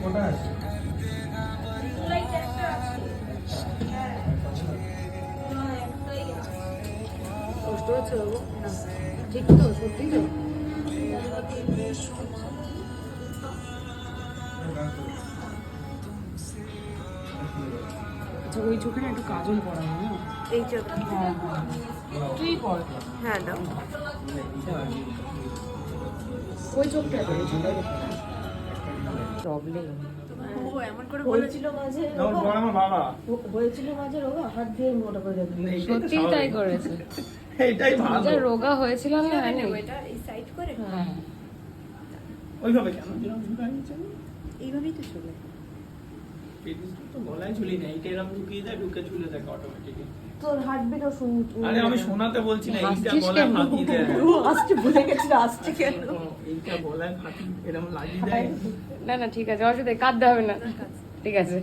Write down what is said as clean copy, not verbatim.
কটা আছে? কষ্ট হচ্ছে বাবু? না ঠিক তো, সত্যি তো? আচ্ছা, ওই চোখে না একটু কাজল পড়াবো না? এই চোখ। হ্যাঁ হ্যাঁ, তুই পড়। হ্যাঁ দাও। ওই চোখটা প্রবলেম ও এমন করে হয়েছিল মাঝে আমার বাবা হয়েছিল মাঝে রোগা, হাত দিয়ে মোটা করে দেখবি। সত্যি তাই করেছে। এইটাই ভালো। যা রোগা হয়েছিল না কিভাবে নেবো এটা? এই সাইড করে? হ্যাঁ, ওইভাবে কেন যেরকম ঝুলানো ছিল? এইভাবেই তো চলে। পেটিসটা তো গলায় ঝুলি না, এইটা এরকম ঢুকিয়ে দেয়, ঢুকে ঝুলে থাকে অটোমেটিক্যালি। তোর হার্টবিটও শুন। আরে আমি শোনাতে বলছি না, এইটা হাসছিস গলায় কেন? ফাটিয়ে দেয়। আসতে ভুলে গেছিল, আসছে কেন? এইটা গলায় ফাটিয়ে এরকম লাগিয়ে দেয়। না না ঠিক আছে, অসুবিধা, কাঁদতে হবে না, ঠিক আছে।